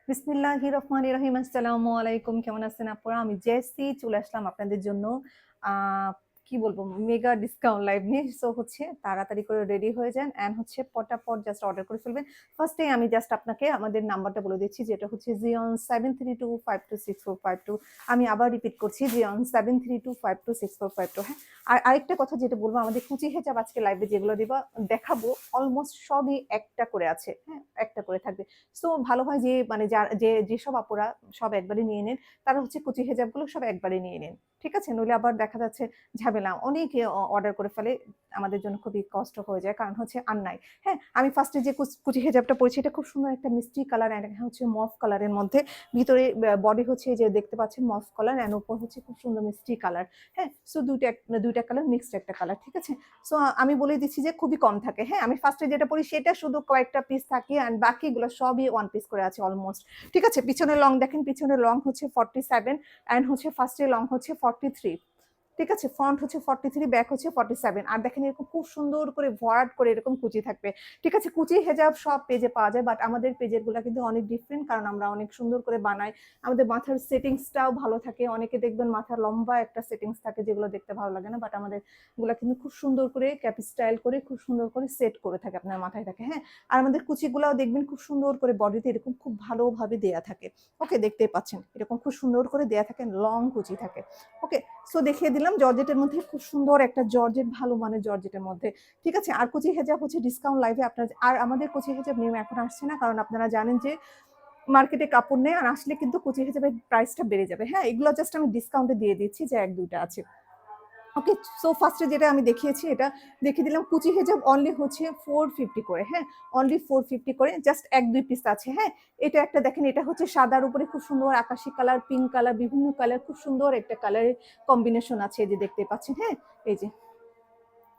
বিসমিল্লাহির রহমানির রহিম। আসসালামু আলাইকুম। কেমন আছেন আপনারা? আমি জেসি চলে আসলাম আপনাদের জন্য। আ কি বলবো? মেগা ডিসকাউন্ট লাইভ নিয়ে। সো হচ্ছে তাড়াতাড়ি করে রেডি হয়ে যান অ্যান্ড হচ্ছে পটাপট জাস্ট অর্ডার করে ফেলবেন। ফার্স্ট এ আমি জাস্ট আপনাকে আমাদের নাম্বারটা বলে দিচ্ছি, যেটা হচ্ছে জিওন 7325264522। আমি আবার রিপিট করছি, জিওন 7325264522। হ্যাঁ? আর আরেকটা কথা যেটা বলবো, আমাদের কুচি হেজাব আজকে লাইভে যেগুলো দেখাবো অলমোস্ট সবই একটা করে আছে। হ্যাঁ? একটা করে থাকবে। সো ভালো হয় যে মানে যেসব আপুরা সব একবারে নিয়ে নেন, তারা হচ্ছে কুচি হেজাবগুলো সব একবারে নিয়ে নেন। ঠিক আছে? নইলে আবার দেখা যাচ্ছে ঝামেলা। অনেকে অর্ডার করে ফেলে। আমাদের জন্য খুবই কষ্ট হয়ে যায়। কারণ হচ্ছে আর নাই। হ্যাঁ? আমি ফার্স্ট এ যে কুচি হেজাবটা পরেছি, এটা খুব সুন্দর একটা মিষ্টি কালার অ্যান্ড হচ্ছে মভ কালারের মধ্যে। ভিতরে বডি হচ্ছে এই যে দেখতে পাচ্ছেন মভ কালার অ্যান্ড উপর হচ্ছে খুব সুন্দর মিষ্টি কালার। হ্যাঁ? সো ২ টা কালার মিক্সড একটা কালার। ঠিক আছে? সো আমি বলে দিচ্ছি যে খুবই কম থাকে। হ্যাঁ? আমি ফার্স্ট এ যেটা পড়ি সেটা শুধু কয়েকটা পিস থাকে অ্যান্ড বাকিগুলো সবই 1 পিস করে আছে অলমোস্ট। ঠিক আছে? পিছনের লং দেখেন, পিছনের লং হচ্ছে 47 অ্যান্ড হচ্ছে ফার্স্ট এ লং হচ্ছে 43। ঠিক আছে? ফ্রন্ট হচ্ছে 43, ব্যাক হচ্ছে 47। আর দেখেন এরকম খুব সুন্দর করে ভরাট করে এরকম কুচি থাকবে। ঠিক আছে? কুচি হেজাব সব পেজে পাওয়া যায়। বাট আমাদের পেজের গুলা কিন্তু অনেক ডিফারেন্ট, কারণ আমরা অনেক সুন্দর করে বানাই। আমাদের মাথার সেটিংসটাও ভালো থাকে। অনেকে দেখবেন মাথার লম্বা একটা সেটিংস থাকে, যেগুলো দেখতে ভালো লাগে না। বাট আমাদের গুলা কিন্তু খুব সুন্দর করে ক্যাপ স্টাইল করে খুব সুন্দর করে সেট করে থাকে আপনার মাথায় থাকে। হ্যাঁ? আর আমাদের কুচিগুলাও দেখবেন খুব সুন্দর করে বডিতে এরকম খুব ভালোভাবে দেয়া থাকে। ওকে? দেখতেই পাচ্ছেন। এরকম খুব সুন্দর করে দেয়া থাকে, লং কুচি থাকে। ওকে? সো দেখিয়ে দিলাম জর্জেটের মধ্যে খুব সুন্দর একটা জর্জেট, ভালো মানের জর্জেটের মধ্যে। ঠিক আছে? আর কুচি হেজাব হচ্ছে ডিসকাউন্ট লাইভে আপনার, আর আমাদের কুচি হেজাব নিউ এখন আসছে না। কারণ আপনারা জানেন যে মার্কেটে কাপড় নেই। আর আসলে কিন্তু কুচি হেজাবের প্রাইসটা বেড়ে যাবে। হ্যাঁ? এগুলো জাস্ট আমি ডিসকাউন্টে দিয়ে দিচ্ছি যে ১-২ টা আছে। ওকে, সো ফার্স্ট এ যেটা আমি দেখিয়েছি এটা দেখিয়ে দিলাম। কুচি হেজাব অনলি হচ্ছে 450 করে। হ্যাঁ? অনলি 450 করে, জাস্ট ১-২ পিস আছে। হ্যাঁ? এটা একটা দেখেন, এটা হচ্ছে সাদার উপরে খুব সুন্দর আকাশি কালার, পিঙ্ক কালার, বিভিন্ন কালার, খুব সুন্দর একটা কালারের কম্বিনেশন আছে, এই যে দেখতে পাচ্ছেন। হ্যাঁ? এই যে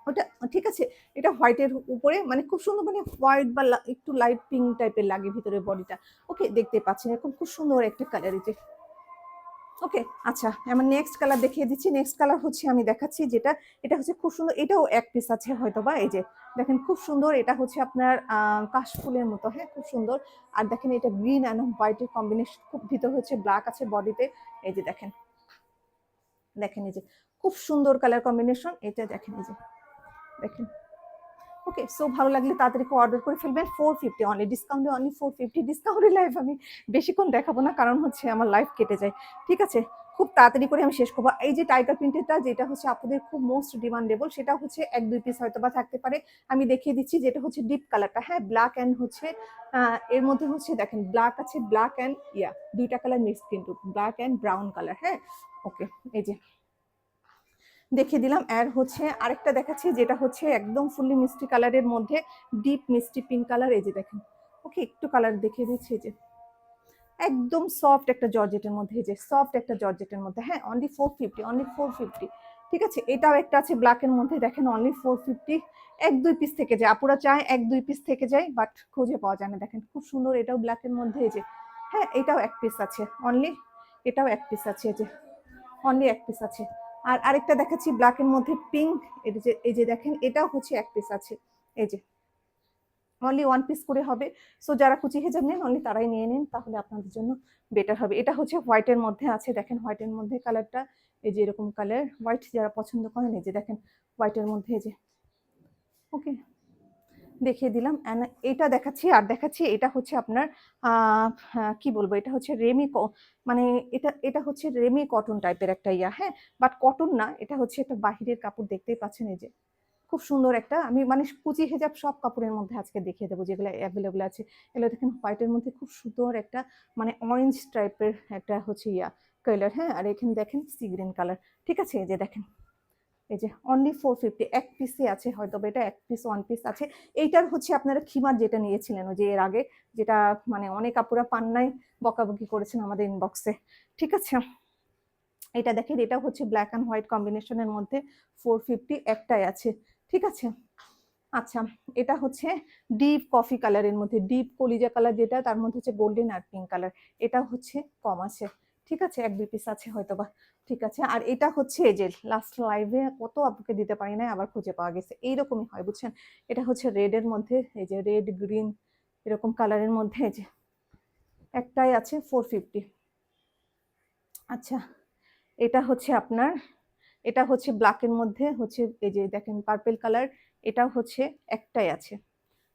ওটা ঠিক আছে? এটা হোয়াইটের উপরে মানে খুব সুন্দর, মানে হোয়াইট বা একটু লাইট পিঙ্ক টাইপের লাগে ভিতরে বডিটা। ওকে, দেখতে পাচ্ছেন এরকম খুব সুন্দর একটা কালার, এই যে। ওকে, আচ্ছা, আমার নেক্সট কালার দেখিয়ে দিচ্ছি। নেক্সট কালার হচ্ছে আমি দেখাচ্ছি যেটা, এটা হচ্ছে খুব সুন্দর। এটাও ১ পিস আছে হয়তোবা। এই যে দেখেন খুব সুন্দর। এটা হচ্ছে আপনার কাশফুলের মতো। হ্যাঁ? খুব সুন্দর। আর দেখেন এটা গ্রিন অ্যান্ড হোয়াইট এর কম্বিনেশন। খুব ভিতর হচ্ছে ব্ল্যাক আছে বডিতে। এই যে দেখেন। দেখেন এই যে খুব সুন্দর কালার কম্বিনেশন। এটা দেখেন এই যে দেখেন। ওকে, সো ভালো লাগলে তাড়াতাড়ি করে অর্ডার করে ফেলবেন। 450 অনলি, ডিসকাউন্টে অনলি 450। ডিসকাউন্টের লাইভ আমি বেশিক্ষণ দেখাবো না, কারণ হচ্ছে আমার লাইভ কেটে যায়। ঠিক আছে? খুব তাড়াতাড়ি করে আমি শেষ করব। এই যে টাইগার প্রিন্টেডটা যেটা হচ্ছে আপনাদের খুব মোস্ট ডিমান্ডেবল, সেটা হচ্ছে ১-২ পিস হয়তোবা থাকতে পারে। আমি দেখিয়ে দিচ্ছি যেটা হচ্ছে ডিপ কালারটা। হ্যাঁ? ব্ল্যাক অ্যান্ড হচ্ছে এর মধ্যে হচ্ছে দেখেন ব্ল্যাক আছে, ব্ল্যাক অ্যান্ড ২ টা কালার মিক্সড কিন্তু। Black and brown colour. হ্যাঁ? ওকে, এই যে দেখিয়ে দিলাম। আর হচ্ছে আরেকটা দেখাচ্ছি যেটা হচ্ছে একদম ফুললি মিষ্টি কালারের মধ্যে, ডিপ মিষ্টি পিঙ্ক কালার। এই যে দেখেন। ওকে, একটু কালার দেখিয়ে দিচ্ছি। এই যে একদম সফট একটা জর্জেটের মধ্যে, এই যে সফট একটা জর্জেটের মধ্যে। হ্যাঁ? Only 450, only 450। ঠিক আছে? এটাও একটা আছে ব্ল্যাক এর মধ্যে, দেখেন অনলি 450। ১-২ পিস থেকে যায়। আপুরা চায় ১-২ পিস থেকে যায়, বাট খুঁজে পাওয়া যায় না। দেখেন খুব সুন্দর, এটাও ব্ল্যাক এর মধ্যে। এই যে হ্যাঁ, এটাও ১ পিস আছে অনলি। এটাও ১ পিস আছে। এই যে অনলি ১ পিস আছে। আর আরেকটা দেখাচ্ছি ব্ল্যাক এর মধ্যে পিঙ্ক। এই যে দেখেন এটাও হচ্ছে ১ পিস আছে। এই যে অনলি 1 পিস করে হবে। সো যারা কুচি হেজাব নেন অনলি তারাই নিয়ে নিন, তাহলে আপনাদের জন্য বেটার হবে। এটা হচ্ছে হোয়াইট এর মধ্যে আছে। দেখেন হোয়াইট এর মধ্যে কালারটা, এই যে এরকম কালার। হোয়াইট যারা পছন্দ করেন, এই যে দেখেন হোয়াইট এর মধ্যে। এই যে ওকে, দেখিয়ে দিলাম। অ্যান্ড এটা দেখাচ্ছি, আর দেখাচ্ছি এটা হচ্ছে আপনার কি বলবো, এটা হচ্ছে মানে এটা হচ্ছে রেমি কটন টাইপের একটা হ্যাঁ? বাট কটন না, এটা হচ্ছে একটা বাহিরের কাপড়, দেখতেই পাচ্ছেন। এই যে খুব সুন্দর একটা, আমি মানে কুচি হেজাব সব কাপড়ের মধ্যে আজকে দেখিয়ে দেবো যেগুলো অ্যাভেলেবল আছে। এগুলো দেখেন হোয়াইটের মধ্যে খুব সুন্দর একটা মানে অরেঞ্জ টাইপের একটা হচ্ছে কালার। হ্যাঁ? আর এখানে দেখেন সি গ্রিন কালার। ঠিক আছে? এই যে দেখেন, এই যে অনলি 450। ১ পিসই আছে হয়তোবা, এটা ১ পিস 1 পিস আছে। এইটার হচ্ছে আপনারা খিমার যেটা নিয়েছিলেন ওই যে এর আগে, যেটা মানে অনেক আপুরা পান নাই, বকাবকি করেছেন আমাদের ইনবক্সে। ঠিক আছে? এটা দেখেন, এটা হচ্ছে ব্ল্যাক অ্যান্ড হোয়াইট কম্বিনেশনের মধ্যে 450 একটাই আছে। ঠিক আছে? আচ্ছা, এটা হচ্ছে ডিপ কফি কালারের মধ্যে, ডিপ কলিজা কালার যেটা, তার মধ্যে হচ্ছে গোল্ডেন আর পিঙ্ক কালার। এটা হচ্ছে কম আছে। ঠিক আছে? ১-২ পিস আছে হয়তোবা। ঠিক আছে? আর এটা হচ্ছে এই যে লাস্ট লাইভে কত আপুকে দিতে পারি নাই, আবার খুঁজে পাওয়া গেছে। এইরকমই হয় বুঝছেন? এটা হচ্ছে রেড এর মধ্যে, এই যে রেড, গ্রিন এরকম কালারের মধ্যে। এই যে একটাই আছে 450। আচ্ছা, এটা হচ্ছে আপনার, এটা হচ্ছে ব্ল্যাকের মধ্যে হচ্ছে এই যে দেখেন পার্পল কালার, এটাও হচ্ছে একটাই আছে।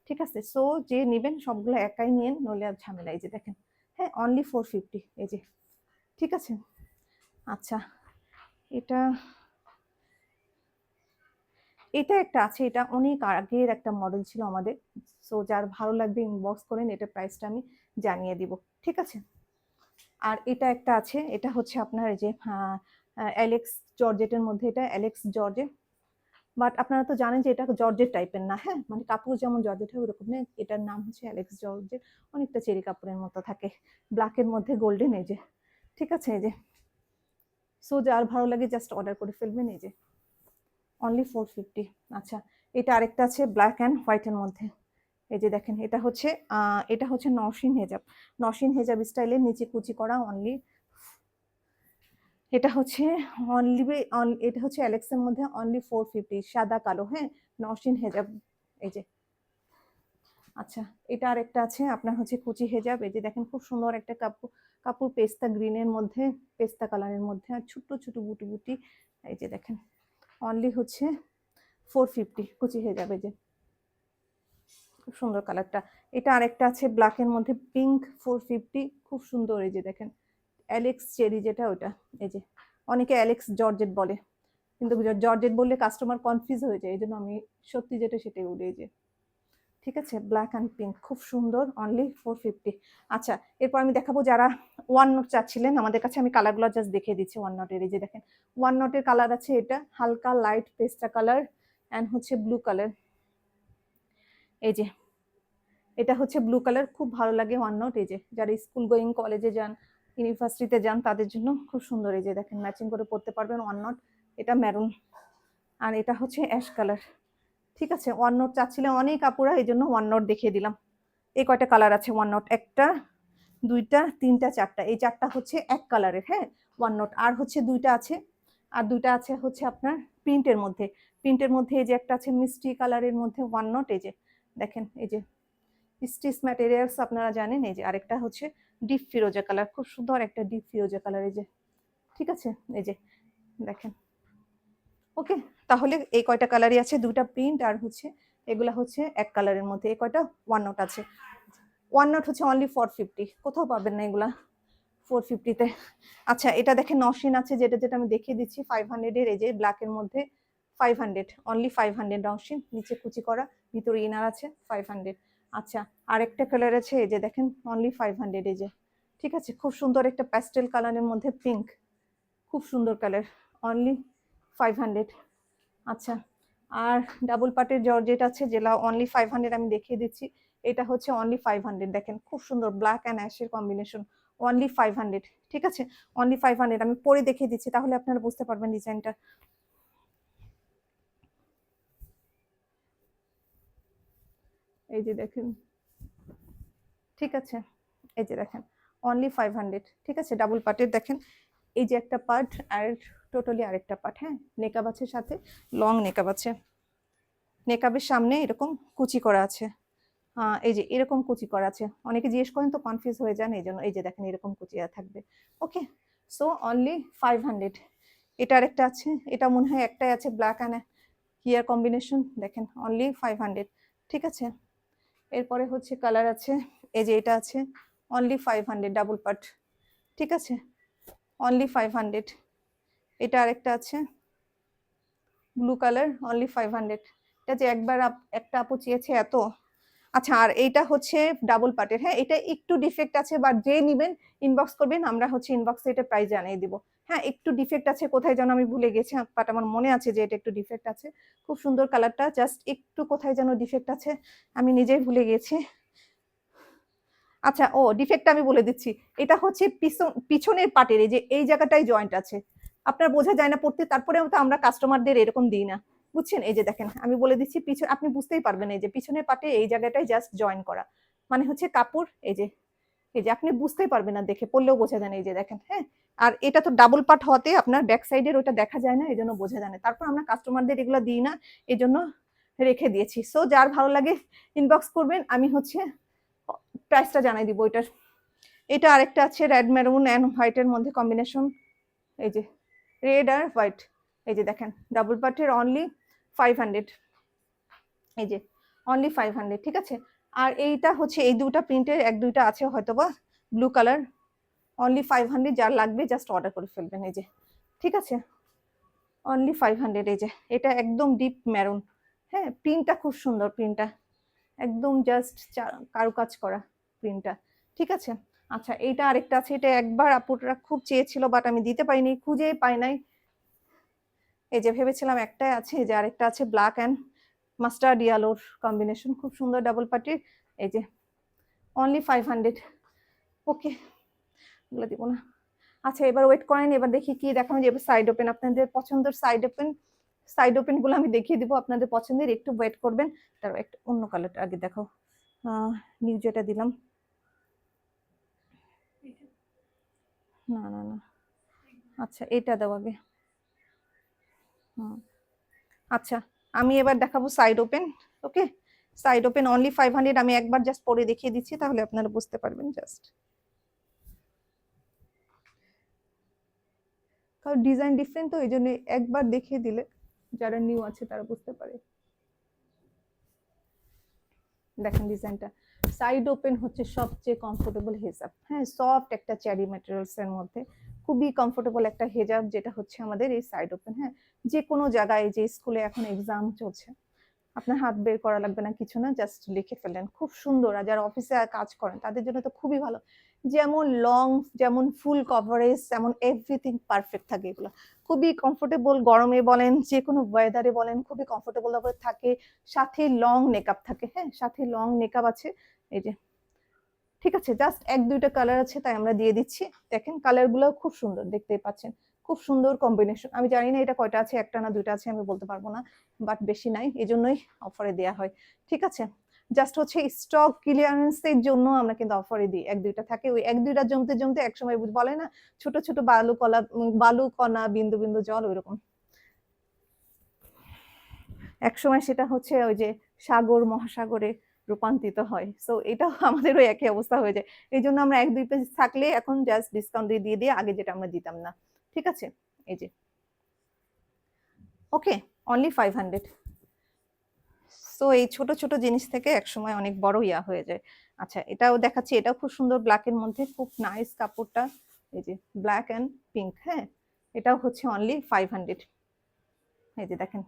ঠিক আছে, সো যে নেবেন সবগুলো একাই নিয়েন, নইলে আর ঝামেলা। এই যে দেখেন, হ্যাঁ অনলি 450, এই যে। ঠিক আছে, আচ্ছা এটা, এটা একটা আছে, এটা অনেক আগের একটা মডেল ছিল আমাদের। সো যার ভালো লাগবে ইনবক্স করেন, এটা প্রাইসটা আমি জানিয়ে দিব। ঠিক আছে, আর এটা একটা আছে, এটা হচ্ছে আপনার এই যে অ্যালেক্স জর্জেটের মধ্যে, এটা অ্যালেক্স জর্জেট, বাট আপনারা তো জানেন যে এটা জর্জেট টাইপের না, হ্যাঁ মানে কাপড় যেমন জর্জেট হয় ওরকম না, এটার নাম হচ্ছে অ্যালেক্স জর্জেট। অনেকটা চেরি কাপড়ের মতো থাকে, ব্ল্যাকের মধ্যে গোল্ডেন, এই যে। ঠিক আছে, এই যে। সো যার ভালো লাগে জাস্ট অর্ডার করে ফেলবেন, এই যে অনলি 450। আচ্ছা, এটা আরেকটা আছে ব্ল্যাক অ্যান্ড হোয়াইটের মধ্যে, এই যে দেখেন, এটা হচ্ছে নওশিন হেজাব, নওশিন হেজাব স্টাইলের নিচে কুচি করা অনলি। এটা হচ্ছে অনলি, এটা হচ্ছে অ্যালেক্সের মধ্যে অনলি 450, সাদা কালো, হ্যাঁ নওশিন হেজাব, এই যে। আচ্ছা, এটা আরেকটা আছে আপনার হচ্ছে কুচি হেজাব, এই যে দেখেন খুব সুন্দর একটা কাপড়, কাপড় পেস্তা গ্রিনের মধ্যে, পেস্তা কালারের মধ্যে, আর ছোট্ট ছোট বুটি বুটি, এই যে দেখেন অনলি হচ্ছে 450 কুচি হেজাব, এই যে খুব সুন্দর কালারটা। এটা আরেকটা আছে ব্ল্যাকের মধ্যে পিঙ্ক, 450, খুব সুন্দর, এই যে দেখেন অ্যালেক্স চেরি যেটা ওটা, এই যে অনেকে অ্যালেক্স জর্জেট বলে, কিন্তু জর্জেট বললে কাস্টমার কনফিউজ হয়ে যায়, এই জন্য আমি সত্যি যেটা সেটাই বলি, এই যে। ঠিক আছে, ব্ল্যাক অ্যান্ড পিঙ্ক, খুব সুন্দর, অনলি 450। আচ্ছা, এরপর আমি দেখাবো যারা ওয়ান নোট চাচ্ছিলেন আমাদের কাছে, আমি কালারগুলো জাস্ট দেখিয়ে দিচ্ছি ওয়ান নোটের, এই যে দেখেন ওয়ান নোটের কালার আছে, এটা হালকা লাইট পেস্টা কালার অ্যান্ড হচ্ছে ব্লু কালার, এই যে এটা হচ্ছে ব্লু কালার, খুব ভালো লাগে ওয়ান নোট, এই যে যারা স্কুল গোয়িং কলেজে যান, ইউনিভার্সিটিতে যান তাদের জন্য খুব সুন্দর, এই যে দেখেন ম্যাচিং করে পড়তে পারবেন ওয়ান নোট। এটা মেরুন, আর এটা হচ্ছে অ্যাশ কালার। ঠিক আছে, ওয়ান নোট চাচ্ছিলেন অনেক আপুরা, এই জন্য ওয়ান নোট দেখিয়ে দিলাম। এই কয়টা কালার আছে ওয়ান নোট, একটা, দুইটা, তিনটা, চারটা, এই চারটা হচ্ছে এক কালারের, হ্যাঁ ওয়ান নোট। আর হচ্ছে দুইটা আছে, আর দুইটা আছে হচ্ছে আপনার প্রিন্টের মধ্যে, প্রিন্টের মধ্যে এই যে একটা আছে মিষ্টি কালারের মধ্যে ওয়ান নোট, এই যে দেখেন, এই যে স্টিচ ম্যাটেরিয়ালস আপনারা জানেন, এই যে আরেকটা হচ্ছে ডিপ ফিরোজা কালার, খুব সুন্দর একটা ডিপ ফিরোজা কালার, এই যে। ঠিক আছে, এই যে দেখেন, ওকে। তাহলে এই কয়টা কালারই আছে, দুটা প্রিন্ট আর হচ্ছে এগুলা হচ্ছে এক কালারের মধ্যে, এই কয়টা ওয়ান নোট আছে। ওয়ান নোট হচ্ছে অনলি 450, কোথাও পাবেন না এগুলা 450-তে। আচ্ছা, এটা দেখেন নওশিন আছে, যেটা যেটা আমি দেখিয়ে দিচ্ছি 500-এর, এই যে ব্ল্যাকের মধ্যে 500, অনলি 500 নওশিন, নিচে কুচি করা, ভিতরে ইনার আছে 500। আচ্ছা, আরেকটা কালার আছে, এই যে দেখেন অনলি 500, এই যে। ঠিক আছে, খুব সুন্দর একটা প্যাস্টেল কালারের মধ্যে পিঙ্ক, খুব সুন্দর কালার, অনলি 500। আচ্ছা, আর ডাবল পার্টের জর্জেট আছে যেটা অনলি 500, আমি দেখিয়ে দিচ্ছি। এটা হচ্ছে অনলি 500, দেখেন খুব সুন্দর ব্ল্যাক অ্যান্ড অ্যাশের কম্বিনেশন, অনলি 500। ঠিক আছে, অনলি 500, আমি পরে দেখিয়ে দিচ্ছি তাহলে আপনারা বুঝতে পারবেন ডিজাইনটা। এই যে দেখেন, ঠিক আছে, এই যে দেখেন অনলি 500। ঠিক আছে, ডাবল পার্টের দেখেন, এই যে একটা পার্ট আর টোটালি আরেকটা পার্ট, হ্যাঁ নেকাব আছে সাথে, লং নেকাব আছে, নেকাবের সামনে এরকম কুচি করা আছে, এই যে এরকম কুচি করা আছে, অনেকে জিজ্ঞেস করেন তো কনফিউজ হয়ে যান, এই জন্য এই যে দেখেন এরকম কুচি থাকবে। ওকে, সো অনলি 500। এটা আরেকটা আছে, এটা মনে হয় একটাই আছে ব্ল্যাক অ্যান্ড হিয়ার কম্বিনেশন, দেখেন অনলি 500। ঠিক আছে, এরপরে হচ্ছে কালার আছে, এই যে এটা আছে অনলি 500 ডাবল পার্ট। ঠিক আছে, অনলি 500। এটা আরেকটা আছে ব্লু কালার, অনলি 500। এটা যে একবার একটা আপু চেয়েছে এত। আচ্ছা, আর এইটা হচ্ছে ডাবল পার্টের, হ্যাঁ এটা একটু ডিফেক্ট আছে, বাট যে নিবেন ইনবক্স করবেন, আমরা হচ্ছে ইনবক্সে এটা প্রাইস জানিয়ে দিব। হ্যাঁ একটু ডিফেক্ট আছে, কোথায় যেন আমি ভুলে গেছি, বাট আমার মনে আছে যে এটা একটু ডিফেক্ট আছে। খুব সুন্দর কালারটা, জাস্ট একটু কোথায় যেন ডিফেক্ট আছে, আমি নিজেই ভুলে গেছি। আচ্ছা, ও ডিফেক্টটা আমি বলে দিচ্ছি, এটা হচ্ছে পিছনের পার্টের এই যে এই জায়গাটায় জয়েন্ট আছে, আপনার বোঝা যায় না পড়তে, তারপরেও তো আমরা কাস্টমারদের এরকম দিই না, বুঝছেন। এই যে দেখেন আমি বলে দিচ্ছি, পিছনে আপনি বুঝতেই পারবেন, এই যে পিছনের পার্টে এই জায়গাটায় জাস্ট জয়েন করা, মানে হচ্ছে কাপড়, এই যে, এই যে আপনি বুঝতেই পারবেন না, দেখে পড়লেও বোঝা যায় না, এই যে দেখেন, হ্যাঁ। আর এটা তো ডাবল পার্ট হতে আপনার ব্যাক সাইডের ওটা দেখা যায় না, এই জন্য বোঝা যায় না, তারপর আমরা কাস্টমারদের এগুলো দিই না, এই জন্য রেখে দিয়েছি। সো যার ভালো লাগে ইনবক্স করবেন, আমি হচ্ছে প্রাইসটা জানাই দিব ওইটার। এটা আরেকটা আছে রেড মেরুন অ্যান্ড হোয়াইটের মধ্যে কম্বিনেশন, এই যে রেড আর হোয়াইট, এই যে দেখেন ডাবল পার্টের অনলি 500, এই যে অনলি 500, ঠিক আছে। আর এইটা হচ্ছে এই দুটা প্রিন্টের এক দুইটা আছে হয়তোবা ব্লু কালার, অনলি 500, যার লাগবে জাস্ট অর্ডার করে ফেলবেন, এই যে ঠিক আছে অনলি 500, এই যে এটা একদম ডিপ মেরুন, হ্যাঁ প্রিন্টটা খুব সুন্দর, প্রিন্টটা একদম জাস্ট কারুকাজ করা প্রিন্টটা, ঠিক আছে। আচ্ছা এইটা আরেকটা আছে, এটা একবার আপুরা খুব চেয়েছিল বাট আমি দিতে পারিনি, খুঁজে পাই নাই, এই যে ভেবেছিলাম একটাই আছে, এই যে আরেকটা আছে ব্ল্যাক অ্যান্ড মাস্টার্ড ইয়েলোর কম্বিনেশন, খুব সুন্দর ডাবল পার্টির, এই যে অনলি 500, ওকে এগুলো দিব না। আচ্ছা এবার ওয়েট করেন, এবার দেখি কি দেখানো যাবে। সাইড ওপেন, আপনাদের পছন্দের সাইড ওপেন গুলো আমি দেখিয়ে দিব আপনাদের পছন্দের, একটু ওয়েট করবেন। তার একটা অন্য কালারটা আগে দেখো, নিউ যেটা দিলাম, না না না, আচ্ছা এটা দাও আগে। আচ্ছা আমি এবার দেখাবো সাইড ওপেন, ওকে সাইড ওপেন অনলি 500, আমি একবার জাস্ট পরে দেখিয়ে দিচ্ছি তাহলে আপনারা বুঝতে পারবেন, জাস্ট কারণ ডিজাইন ডিফারেন্ট তো এই জন্য একবার দেখিয়ে দিলে যারা নিউ আছে তারা বুঝতে পারে। দেখেন ডিজাইনটা, সাইড ওপেন হচ্ছে সবচেয়ে কমফোর্টেবল হেজাব, হ্যাঁ সফট একটা চেরি ম্যাটেরিয়ালস এর মধ্যে খুবই কমফোর্টেবল একটা হেজাব, যেটা হচ্ছে আমাদের এই সাইড ওপেন, হ্যাঁ যে কোনো জায়গায়, যে স্কুলে এখন এক্সাম চলছে আপনার হাত বের করা লাগবে না, কিছু না, জাস্ট লিখে ফেলেন, খুব সুন্দর। আর যারা অফিসে কাজ করেন তাদের জন্য তো খুবই ভালো, যেমন লং যেমন ফুল কভারেজ তেমন এভরিথিং পারফেক্ট থাকে, এগুলো খুবই কমফোর্টেবল, গরমে বলেন যে কোনো ওয়েদারে বলেন খুবই কমফোর্টেবল ভাবে থাকে, সাথে লং নেকআপ থাকে, হ্যাঁ সাথে লং নেকআপ আছে, এই যে ঠিক আছে। জাস্ট এক দুইটা কালার আছে তাই আমরা দিয়ে দিচ্ছি, দেখেন কালার গুলো খুব সুন্দর, দেখতেই পাচ্ছেন খুব সুন্দর কম্বিনেশন। আমি জানি না এটা কয়টা আছে, একটা না দুইটা আছে আমি বলতে পারবো না, বাট বেশি নাই, এই জন্যই অফারে দেওয়া হয়, ঠিক আছে। জাস্ট হচ্ছে স্টক ক্লিয়ারেন্সের জন্য আমরা কিন্তু অফারে দিই, এক দুইটা থাকে, ওই এক দুইটা জমতে জমতে একসময় বলে না ছোট ছোট বালু কণা বিন্দু বিন্দু জল, ওইরকম একসময় সেটা হচ্ছে ওই যে সাগর মহাসাগরে রূপান্তরিত হয়, সো এটাও আমাদেরও একই অবস্থা হয়ে যায়, এই জন্য আমরা এক দুই পেজ থাকলে এখন জাস্ট ডিসকাউন্ট দিয়ে দিয়ে আগে যেটা আমরা দিতাম না, ঠিক আছে। এই যে ওকে অনলি 500, সো এই ছোট ছোট জিনিস থেকে একসময় অনেক বড় ইয়া হয়ে যায়। আচ্ছা এটাও দেখাচ্ছি, এটাও খুব সুন্দর ব্ল্যাকের মধ্যে, খুব নাইস কাপড়টা, এই যে ব্ল্যাক এন্ড পিঙ্ক, হ্যাঁ এটাও হচ্ছে অনলি 500, এই যে দেখেন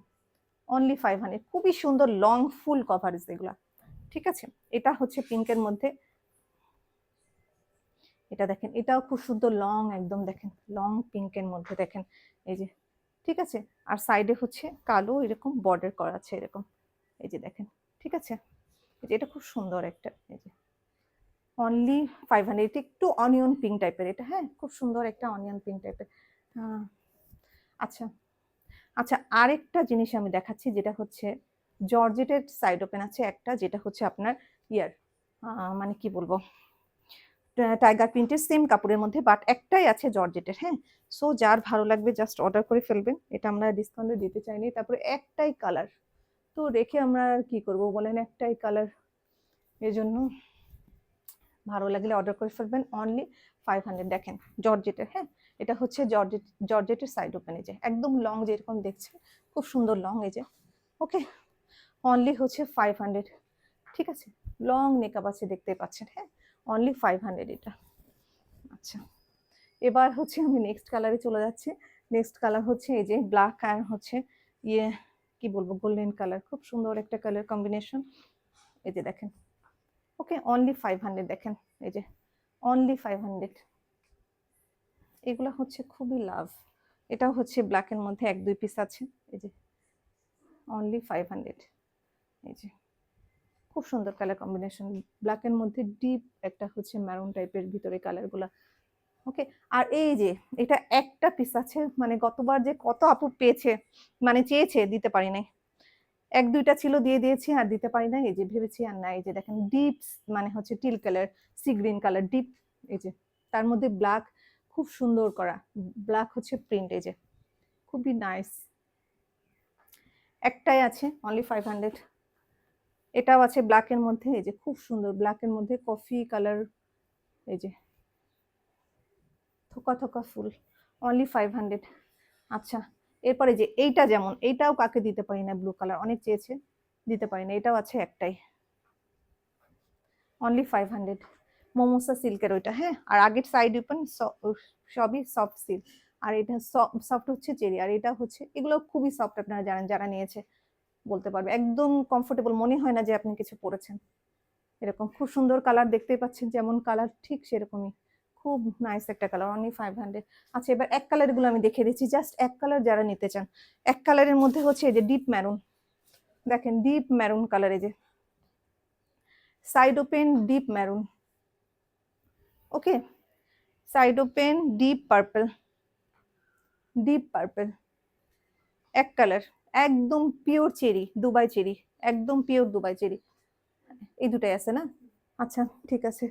অনলি 500, খুবই সুন্দর লং ফুল কভারেজ এগুলা, ঠিক আছে। এটা হচ্ছে পিঙ্কের মধ্যে, এটা দেখেন এটাও খুব সুন্দর লং, একদম দেখেন লং পিঙ্কের মধ্যে দেখেন, এই যে ঠিক আছে। আর সাইডে হচ্ছে কালো এরকম বর্ডার করা আছে এরকম, এই যে দেখেন ঠিক আছে, এটা খুব সুন্দর একটা, এই যে অনলি 500, এটা একটু অনিয়ন পিঙ্ক টাইপের, এটা হ্যাঁ খুব সুন্দর একটা অনিয়ন পিঙ্ক টাইপের। আচ্ছা আচ্ছা আরেকটা জিনিস আমি দেখাচ্ছি, যেটা হচ্ছে জর্জেটের সাইড ওপেন আছে একটা, যেটা হচ্ছে আপনার ইয়ার মানে কি বলবো টাইগার প্রিন্টের সেম কাপড়ের মধ্যে, বাট একটাই আছে জর্জেটের, হ্যাঁ সো যার ভালো লাগবে জাস্ট অর্ডার করে ফেলবেন, এটা আমরা ডিসকাউন্টে দিতে চাইনি, তারপরে একটাই কালার তো রেখে আমরা আর কি করব বলেন, একটাই কালার, এই জন্য ভালো লাগলে অর্ডার করে ফেলবেন, অনলি 500। দেখেন জর্জেটের, হ্যাঁ এটা হচ্ছে জর্জেটের সাইড ওপেন, এই যে একদম লং যেরকম দেখছেন খুব সুন্দর লং, এই যে ওকে অনলি হচ্ছে 500, ঠিক আছে। লং মেকআপ আছে দেখতে পাচ্ছেন, হ্যাঁ অনলি 500 এটা। আচ্ছা এবার হচ্ছে আমি নেক্সট কালারে চলে যাচ্ছি, নেক্সট কালার হচ্ছে এই যে ব্ল্যাক আর হচ্ছে ইয়ে কি বলবো গোল্ডেন কালার, খুব সুন্দর একটা কালার কম্বিনেশন, এই যে দেখেন ওকে অনলি 500, দেখেন এই যে অনলি 500, এগুলো হচ্ছে খুবই লাভ, এটাও হচ্ছে ব্ল্যাকের মধ্যে এক দুই পিস আছে, এই যে অনলি 500, এই যে খুব সুন্দর কালার কম্বিনেশন, ব্ল্যাকের মধ্যে ডিপ একটা হচ্ছে ম্যারুন টাইপের ভিতরে কালার গুলা, ওকে। আর এই যে এটা একটা পিস আছে, মানে গতবার যে কত আপু পেয়েছে মানে চেয়েছে দিতে পারি নাই, এক দুইটা ছিল দিয়ে দিয়েছি আর দিতে পারি না, এই যে ভেবেছি আর না, এই যে দেখেন ডিপ মানে হচ্ছে till colour sea green colour deep, এই যে তার মধ্যে ব্ল্যাক খুব সুন্দর করা, ব্ল্যাক হচ্ছে প্রিন্ট, এই যে খুবই নাইস, একটাই আছে অনলি 500, এটাও আছে ব্ল্যাকের মধ্যে, এই যে খুব সুন্দর ব্ল্যাকের মধ্যে কফি কালার, এই যে থোকা থোকা ফুল, অনলি 500। আচ্ছা, এরপরে যে এইটা, যেমন এইটাও কাকে দিতে পারি না, ব্লু কালার অনেক চেয়েছে, দিতে পারি না, এটাও আছে একটাই, অনলি 500। মোমোসা সিল্কের ওইটা, হ্যাঁ। আর আগের সাইড ওপেন সবই সফট সিল্ক, আর এটা সফট হচ্ছে চেরি, আর এটা হচ্ছে, এগুলো খুবই সফট, আপনারা জানেন, যারা নিয়েছে বলতে পারবে, একদম কমফোর্টেবল, মনে হয় না যে আপনি কিছু পরেছেন। এরকম খুব সুন্দর কালার, দেখতেই পাচ্ছেন যেমন কালার ঠিক সেরকমই, খুব নাইস একটা কালার, অনলি 500। আচ্ছা, এবার এক কালার গুলো আমি দেখিয়ে দিচ্ছি, জাস্ট এক কালার যারা নিতে চান। এক কালারের মধ্যে হচ্ছে এই যে ডিপ ম্যারুন, দেখেন ডিপ ম্যারুন কালার, এই যে side open deep maroon, okay, side open deep purple, deep purple, এক কালার, একদম পিওর চেরি, দুবাই চেরি, একদম পিওর দুবাই চেরি, এই দুটাই আছে না? আচ্ছা, ঠিক আছে।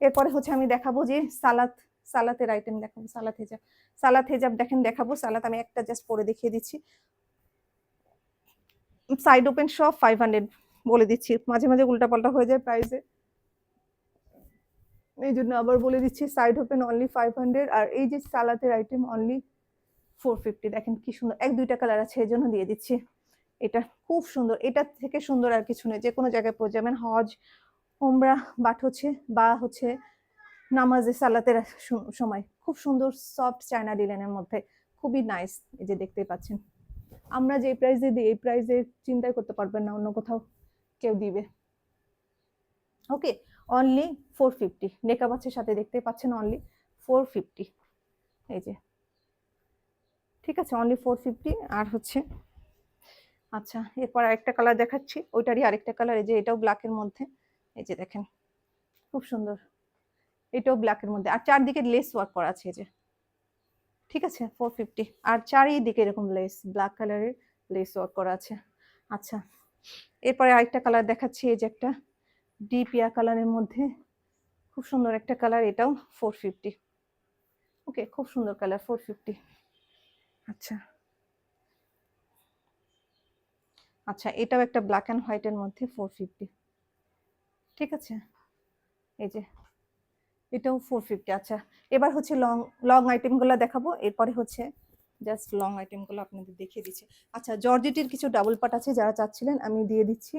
এরপরে হচ্ছে আমি দেখাবো যে সালাত, সালাতের আইটেম দেখাবো, সালাত হেজাব, সালাত হেজাব দেখেন দেখাবো, সালাত আমি একটা জাস্ট পরে দেখিয়ে দিচ্ছি। সাইড ওপেন সব 500 বলে দিচ্ছি, মাঝে মাঝে উল্টাপাল্টা হয়ে যায় প্রাইসে, এই জন্য আবার বলে দিচ্ছি, সাইড ওপেন অনলি 500, আর এই যে সালাতের আইটেম অনলি 450। দেখেন কি সুন্দর, এক দুইটা কালার আছে, এই জন্য দিয়ে দিচ্ছি। এটা খুব সুন্দর, এটা থেকে সুন্দর আর কিছু নেই, যে কোনো জায়গায় পরে যাবেন, হজ, ওমরা, বাট হচ্ছে বা হচ্ছে নামাজে সালাতের সময়, খুব সুন্দর সফট চায়না লিলেনের মধ্যে, খুবই নাইস। এই যে দেখতেই পাচ্ছেন, আমরা যে প্রাইসে দিই এই প্রাইসে চিন্তাই করতে পারবেন না অন্য কোথাও কেউ দিবে। ওকে, অনলি 450, নেকাব আছে সাথে, দেখতে পাচ্ছেন অনলি 450, এই যে, ঠিক আছে, অনলি 450। আর হচ্ছে, আচ্ছা, এরপর আরেকটা কালার দেখাচ্ছি, ওইটারই আরেকটা কালার, এই যে এটাও ব্ল্যাকের মধ্যে, এই যে দেখেন খুব সুন্দর, এটাও ব্ল্যাকের মধ্যে, আর চারদিকে লেস ওয়ার্ক করা আছে, এই যে, ঠিক আছে, 450, আর চারিদিকে এরকম লেস, ব্ল্যাক কালারের লেস ওয়ার্ক করা আছে। আচ্ছা, এরপরে আরেকটা কালার দেখাচ্ছি, এই যে একটা ডিপ ইয়া কালারের মধ্যে, খুব সুন্দর একটা কালার, এটাও 450, ওকে, খুব সুন্দর কালার, 450। আচ্ছা, আচ্ছা, এটাও একটা ব্ল্যাক অ্যান্ড হোয়াইটের মধ্যে 450, ঠিক আছে, এই যে এটাও 450। আচ্ছা, এবার হচ্ছে লং লং আইটেমগুলো দেখাবো, এরপরে হচ্ছে জাস্ট লং আইটেমগুলো আপনাদের দেখিয়ে দিচ্ছি। আচ্ছা, জর্জেটের কিছু ডাবল পাট আছে, যারা চাচ্ছিলেন আমি দিয়ে দিচ্ছি,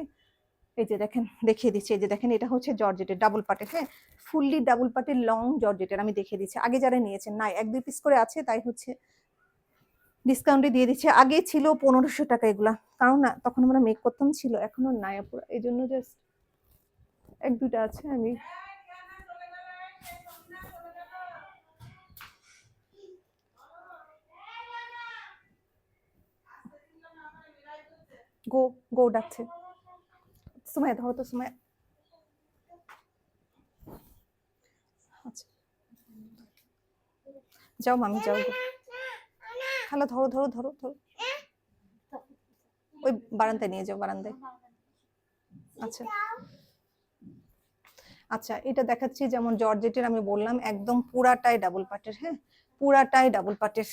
এই যে দেখেন, দেখিয়ে দিচ্ছি, এই যে দেখেন, এটা হচ্ছে জর্জেটের ডাবল পাটের, হ্যাঁ, ফুললি ডাবল পাটের লং জর্জেটের, আমি দেখিয়ে দিচ্ছি। আগে যারা নিয়েছেন, নাই, এক দুই পিস করে আছে, তাই হচ্ছে ডিসকাউন্টে দিয়ে দিচ্ছে। আগে ছিল 1500 টাকা এগুলা, কারণ না তখন আমরা মেক করতাম, ছিল, এখনো নাই আপুরা, এই জন্য জাস্ট এক দুইটা আছে, আমি গো গো ডাকছে, সময় ধরো তো, সময়, আচ্ছা, যাও মামি যাও, খালা ধরো ধরো ধরো ধরো, ওই বারান্দায় নিয়ে যাও, বারান্দায়। আচ্ছা, আচ্ছা, এটা দেখাচ্ছি, যেমন জর্জেটের আমি বললাম একদম পুরাটাই ডাবল পাটের, হ্যাঁ, পুরাটাই ডাবল পাটের,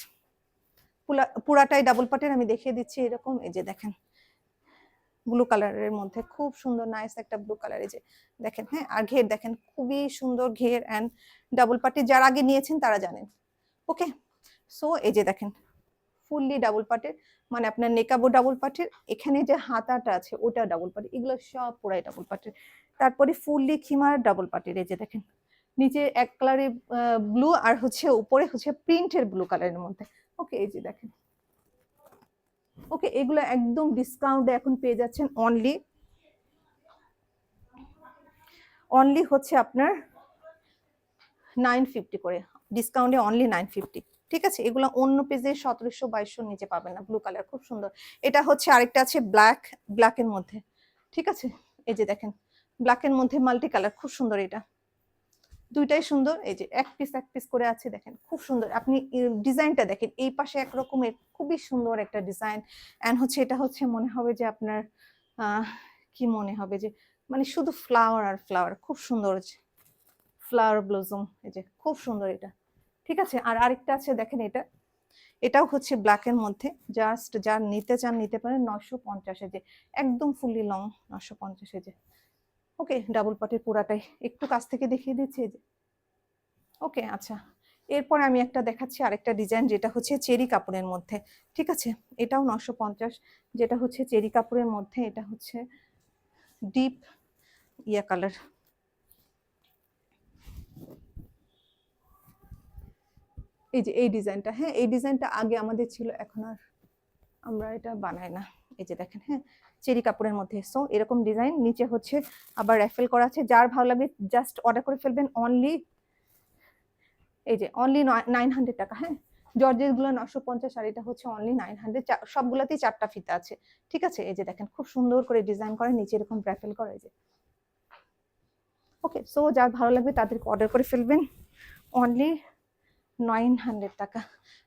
পুরাটাই ডাবল পাটের, আমি দেখিয়ে দিচ্ছি এরকম, এই যে দেখেন ব্লু কালারের মধ্যে, খুব সুন্দর নাইস একটা ব্লু কালার, এই যে দেখেন, হ্যাঁ, আর ঘের দেখেন, খুবই সুন্দর ঘের, অ্যান্ড ডাবল পাটের, যারা আগে নিয়েছেন তারা জানেন। ওকে, সো এই যে দেখেন ফুললি ডাবল পাটের, মানে আপনার নেকাবো ডাবল পাটের, এখানে যে হাতাটা আছে ওটা ডাবল পাটের, এগুলো সব পুরাই ডাবল পাটের। তারপরে ফুললি খিমার ডাবল পাটের, এই যে দেখেন নিচে এক কালারের ব্লু, আর হচ্ছে উপরে হচ্ছে প্রিন্টের ব্লু কালারের মধ্যে। ওকে, এই যে দেখেন, ওকে, এগুলো একদম ডিসকাউন্টে এখন পেয়ে যাচ্ছেন, অনলি অনলি হচ্ছে আপনার 950 করে, ডিসকাউন্টে অনলি 950, ঠিক আছে। এগুলো অন্য পেজে 1700-2200 নিচে পাবেন না, ব্লু কালার খুব সুন্দর। এটা হচ্ছে আরেকটা আছে ব্ল্যাকের মধ্যে, ঠিক আছে, এই যে দেখেন ব্ল্যাকের মধ্যে মাল্টি কালার, খুব সুন্দর, এটা দুইটাই সুন্দর, এই যে এক পিস করে আছে, দেখেন খুব সুন্দর, আপনি ডিজাইনটা দেখেন, এই পাশে একরকমের খুবই সুন্দর একটা ডিজাইন, এন্ড হচ্ছে এটা হচ্ছে মনে হবে যে আপনার কি মনে হবে যে মানে শুধু ফ্লাওয়ার আর ফ্লাওয়ার, খুব সুন্দর ফ্লাওয়ার ব্লজম, এই যে খুব সুন্দর এটা, ঠিক আছে। আর আরেকটা আছে দেখেন, এটাও হচ্ছে ব্ল্যাকের মধ্যে, জাস্ট যার নিতে চান নিতে পারেন, 950, যে একদম ফুললি লং, 950, যে ওকে, ডাবল পাটের পুরাটাই, একটু কাছ থেকে দেখিয়ে দিচ্ছি, যে ওকে। আচ্ছা, এরপরে আমি একটা দেখাচ্ছি আরেকটা ডিজাইন, যেটা হচ্ছে চেরি কাপড়ের মধ্যে। ঠিক আছে, এটাও 950, যেটা হচ্ছে চেরি কাপড়ের মধ্যে। এটা হচ্ছে ডিপ ইয়া কালার। এই যে এই ডিজাইনটা, হ্যাঁ এই ডিজাইনটা আগে আমাদের ছিল, এখন আর আমরা এটা বানাই না। এই যে দেখেন, হ্যাঁ চেরি কাপড়ের মধ্যে। সো এরকম ডিজাইন, নিচে হচ্ছে আবার র্যাফেল করা আছে। যার ভালো লাগবে জাস্ট অর্ডার করে ফেলবেন। অনলি এই যে অনলি 900 টাকা। হ্যাঁ জর্জেস গুলো 950, আর এটা হচ্ছে অনলি 900। সবগুলাতেই 4টা ফিতা আছে। ঠিক আছে, এই যে দেখেন খুব সুন্দর করে ডিজাইন করে, নিচে এরকম র্যাফেল করা। এই যে ওকে, সো যার ভালো লাগবে তাদেরকে অর্ডার করে ফেলবেন। অনলি 900 টাকা।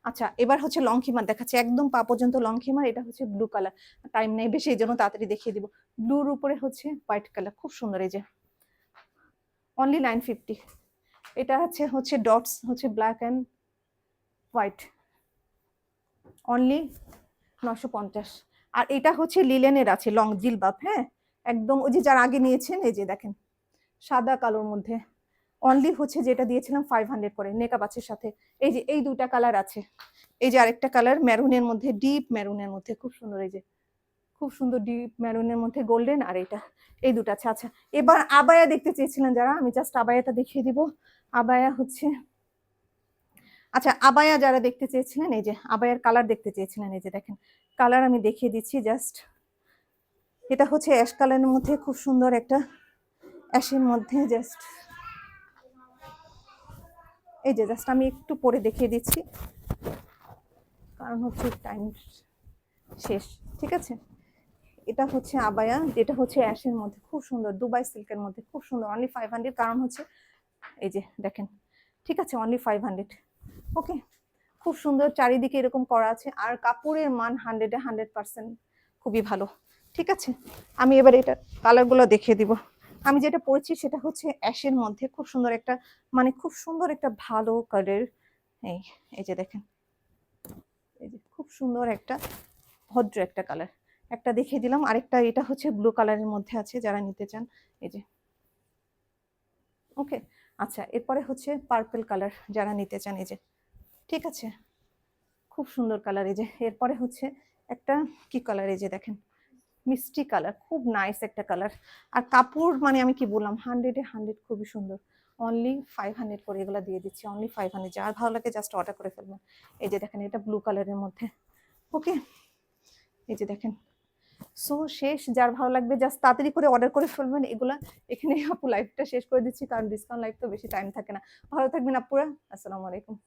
আচ্ছা, এবার হচ্ছে লং খিমার দেখাচ্ছে, একদম পা পর্যন্ত লং খিমার। এটা হচ্ছে ব্লু কালার, টাইম নেই বেশি এই জন্য তাড়াতাড়ি দেখিয়ে দিব। ব্লুর উপরে হচ্ছে হোয়াইট কালার, খুব সুন্দর। এই যে অনলি 950। এটা হচ্ছে ডটস হচ্ছে ব্ল্যাক অ্যান্ড হোয়াইট, অনলি 950। আর এটা হচ্ছে লিলেনের আছে লং জিলবাব। হ্যাঁ একদম ওই যে যার আগে নিয়েছেন, এই যে দেখেন সাদা কালোর মধ্যে। অনলি হচ্ছে যেটা দিয়েছিলাম 500 করে নেকআপ আছে সাথে। এই যে এই দুটা কালার আছে। এই যে আরেকটা কালার মেরুনের মধ্যে, ডিপ মেরুনের মধ্যে, খুব সুন্দর। এই যে খুব সুন্দর ডিপ মেরুনের মধ্যে গোল্ডেন, আর এটা এই দুটো আছে। আচ্ছা, এবার আবায়া দেখতে চেয়েছিলেন যারা, আমি জাস্ট আবায়াটা দেখিয়ে দিব। আবায়া হচ্ছে, আচ্ছা আবায়া যারা দেখতে চেয়েছিলেন, এই যে আবায়ার কালার দেখতে চেয়েছিলেন, এই যে দেখেন কালার আমি দেখিয়ে দিচ্ছি জাস্ট। এটা হচ্ছে অ্যাশ কালারের মধ্যে, খুব সুন্দর একটা অ্যাশের মধ্যে। জাস্ট এই যে জাস্ট আমি একটু পরে দেখিয়ে দিচ্ছি, কারণ হচ্ছে টাইম শেষ। ঠিক আছে, এটা হচ্ছে আবায়া, যেটা হচ্ছে অ্যাশের মধ্যে, খুব সুন্দর দুবাই সিল্কের মধ্যে, খুব সুন্দর। অনলি 500, কারণ হচ্ছে এই যে দেখেন। ঠিক আছে, অনলি 500। ওকে, খুব সুন্দর চারিদিকে এরকম করা আছে, আর কাপড়ের মান 100-এ 100% খুবই ভালো। ঠিক আছে, আমি এবার এটা কালারগুলো দেখিয়ে দিব। আমি যেটা পরেছি সেটা হচ্ছে অ্যাশের মধ্যে, খুব সুন্দর একটা, মানে খুব সুন্দর একটা ভালো কালার। এই এই যে দেখেন, এই যে খুব সুন্দর একটা ভদ্র একটা কালার একটা দেখিয়ে দিলাম। আরেকটা এটা হচ্ছে ব্লু কালারের মধ্যে আছে, যারা নিতে চান। এই যে ওকে। আচ্ছা, এরপরে হচ্ছে পার্পল কালার, যারা নিতে চান। এই যে ঠিক আছে, খুব সুন্দর কালার। এই যে এরপরে হচ্ছে একটা কি কালার, এই যে দেখেন মিষ্টি কালার, খুব নাইস একটা কালার। আর কাপড় মানে আমি কি বললাম, 100-এ 100, খুবই সুন্দর। অনলি 500 করে এগুলো দিয়ে দিচ্ছি, অনলি 500। যার ভালো লাগে জাস্ট অর্ডার করে ফেলবেন। এই যে দেখেন, এটা ব্লু কালারের মধ্যে। ওকে, এই যে দেখেন। সো শেষ, যার ভালো লাগবে জাস্ট তাড়াতাড়ি করে অর্ডার করে ফেলবেন এগুলা। এখানে আপু লাইভটা শেষ করে দিচ্ছি, কারণ ডিসকাউন্ট লাইভ তো বেশি টাইম থাকে না। ভালো থাকবেন আপুরা, আসসালামু আলাইকুম।